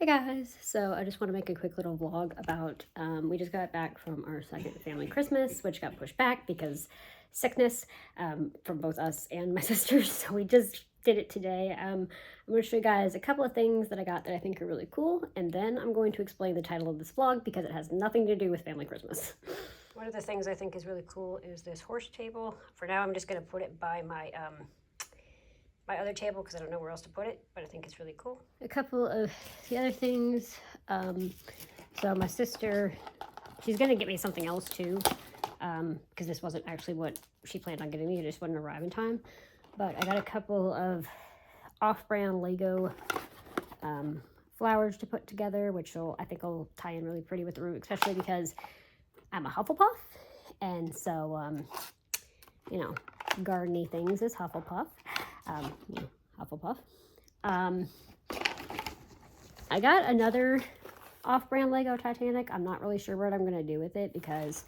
Hey guys, so I just want to make a quick little vlog about we just got back from our second family Christmas, which got pushed back because sickness from both us and my sisters. So we just did it today. I'm going to show you guys a couple of things that I got that I think are really cool, and then I'm going to explain the title of this vlog because it has nothing to do with family Christmas. One of the things I think is really cool is this horse table. For now, I'm just going to put it by my other table because I don't know where else to put it, but I think it's really cool. A couple of the other things. So my sister, she's gonna get me something else too, because this wasn't actually what she planned on getting me. It just wouldn't arrive in time. But I got a couple of off-brand Lego flowers to put together, which I think will tie in really pretty with the room, especially because I'm a Hufflepuff, and so you know, gardeny things is Hufflepuff. Hufflepuff. I got another off-brand Lego Titanic. I'm not really sure what I'm going to do with it because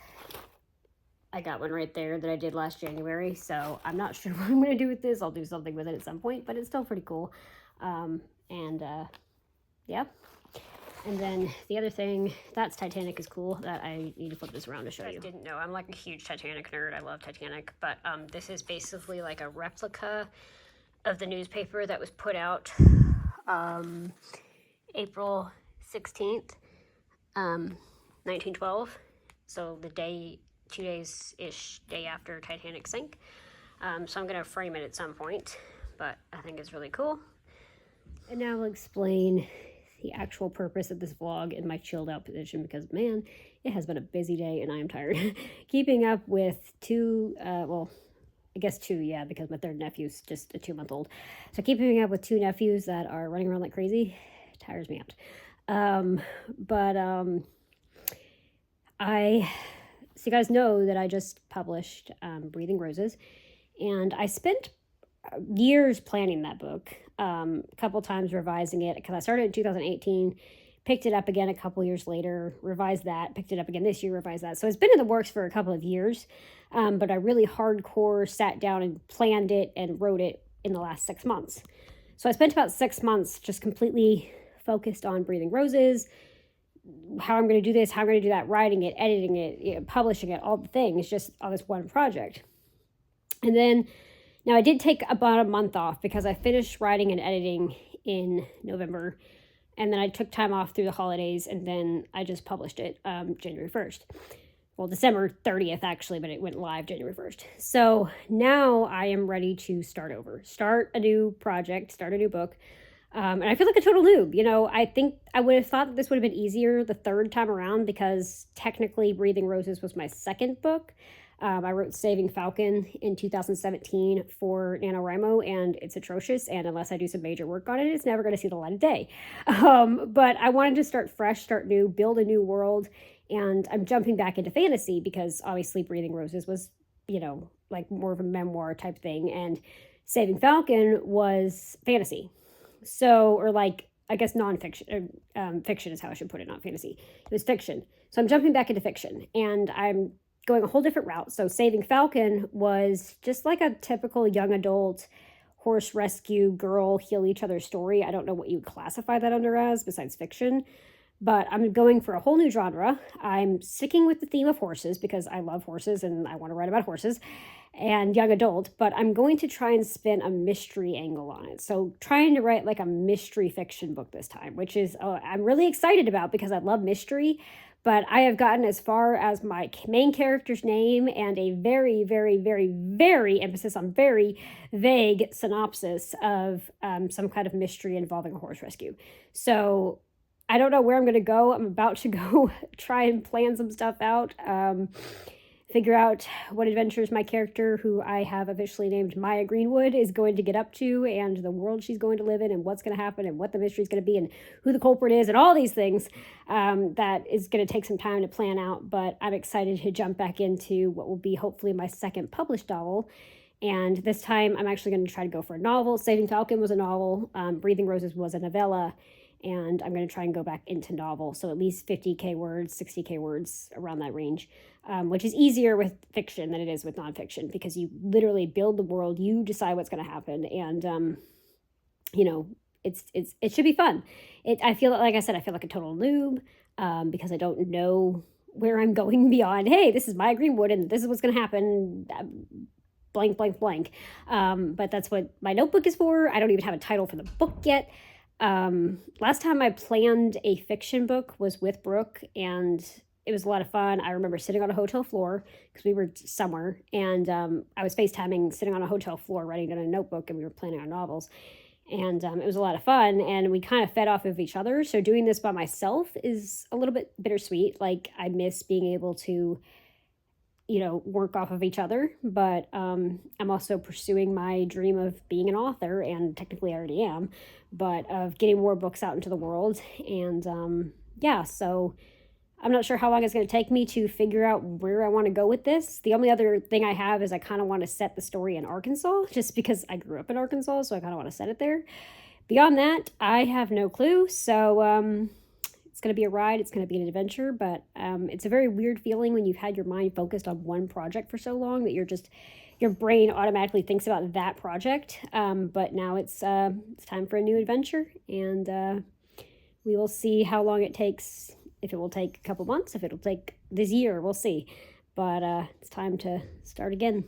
I got one right there that I did last January. So I'm not sure what I'm going to do with this. I'll do something with it at some point, but it's still pretty cool. Yeah. And then the other thing, that's Titanic is cool, that I need to flip this around to show you. I didn't know, I'm like a huge Titanic nerd. I love Titanic, but this is basically like a replica of the newspaper that was put out April 16th, 1912. So the day, 2 days-ish day after Titanic sank. So I'm going to frame it at some point, but I think it's really cool. And now I'll explain the actual purpose of this vlog in my chilled out position because, man, it has been a busy day and I am tired. Keeping up with I guess two, yeah, because my third nephew's just a 2-month-old. So keeping up with two nephews that are running around like crazy tires me out. So you guys know that I just published Breathing Roses, and I spent years planning that book, a couple times revising it because I started in 2018, picked it up again a couple years later, revised that, picked it up again this year, revised that. So it's been in the works for a couple of years, but I really hardcore sat down and planned it and wrote it in the last 6 months. So I spent about 6 months just completely focused on Breathing Roses, how I'm going to do this, how I'm going to do that, writing it, editing it, publishing it, all the things, just on this one project. And then, now I did take about a month off because I finished writing and editing in November, and then I took time off through the holidays, and then I just published it January 1st. Well, December 30th, actually, but it went live January 1st. So now I am ready to start over, start a new project, start a new book. And I feel like a total noob. You know, I think I would have thought that this would have been easier the third time around because technically Breathing Roses was my second book. I wrote Saving Falcon in 2017 for NaNoWriMo, and it's atrocious. And unless I do some major work on it, it's never going to see the light of day. But I wanted to start fresh, start new, build a new world. And I'm jumping back into fantasy because obviously Breathing Roses was, you know, like more of a memoir type thing. And Saving Falcon was fantasy. So, or like, I guess nonfiction, fiction is how I should put it, not fantasy. It was fiction. So I'm jumping back into fiction, and I'm going a whole different route. So Saving Falcon was just like a typical young adult horse rescue, girl heal each other story. I don't know what you would classify that under as besides fiction, but I'm going for a whole new genre. I'm sticking with the theme of horses because I love horses and I want to write about horses and young adult, but I'm going to try and spin a mystery angle on it. So trying to write like a mystery fiction book this time, which is I'm really excited about because I love mystery, but I have gotten as far as my main character's name and a very, very, very, very, emphasis on very vague synopsis of some kind of mystery involving a horse rescue. So I don't know where I'm going to go. I'm about to go try and plan some stuff out. Figure out what adventures my character, who I have officially named Maya Greenwood, is going to get up to, and the world she's going to live in, and what's going to happen, and what the mystery is going to be, and who the culprit is, and all these things. That is going to take some time to plan out, but I'm excited to jump back into what will be hopefully my second published novel. And this time I'm actually going to try to go for a novel. Saving Falcon was a novel. Breathing Roses was a novella. And I'm going to try and go back into novel. So at least 50K words, 60K words, around that range, which is easier with fiction than it is with nonfiction because you literally build the world, you decide what's going to happen. And, you know, it should be fun. I feel like I said, I feel like a total noob, because I don't know where I'm going beyond. Hey, this is Maya Greenwood, and this is what's going to happen. Blank, blank, blank. But that's what my notebook is for. I don't even have a title for the book yet. Last time I planned a fiction book was with Brooke, and it was a lot of fun. I remember sitting on a hotel floor because we were somewhere, and I was FaceTiming, sitting on a hotel floor, writing in a notebook, and we were planning our novels. And it was a lot of fun, and we kind of fed off of each other. So doing this by myself is a little bit bittersweet. Like, I miss being able to, work off of each other. But I'm also pursuing my dream of being an author, and technically I already am, but of getting more books out into the world. And yeah, so I'm not sure how long it's going to take me to figure out where I want to go with this. The only other thing I have is I kind of want to set the story in Arkansas, just because I grew up in Arkansas, so I kind of want to set it there. Beyond that, I have no clue. So it's going to be a ride. It's going to be an adventure, but it's a very weird feeling when you've had your mind focused on one project for so long that your brain automatically thinks about that project. But now it's time for a new adventure, and we will see how long it takes. If it will take a couple months, if it'll take this year, we'll see. But it's time to start again.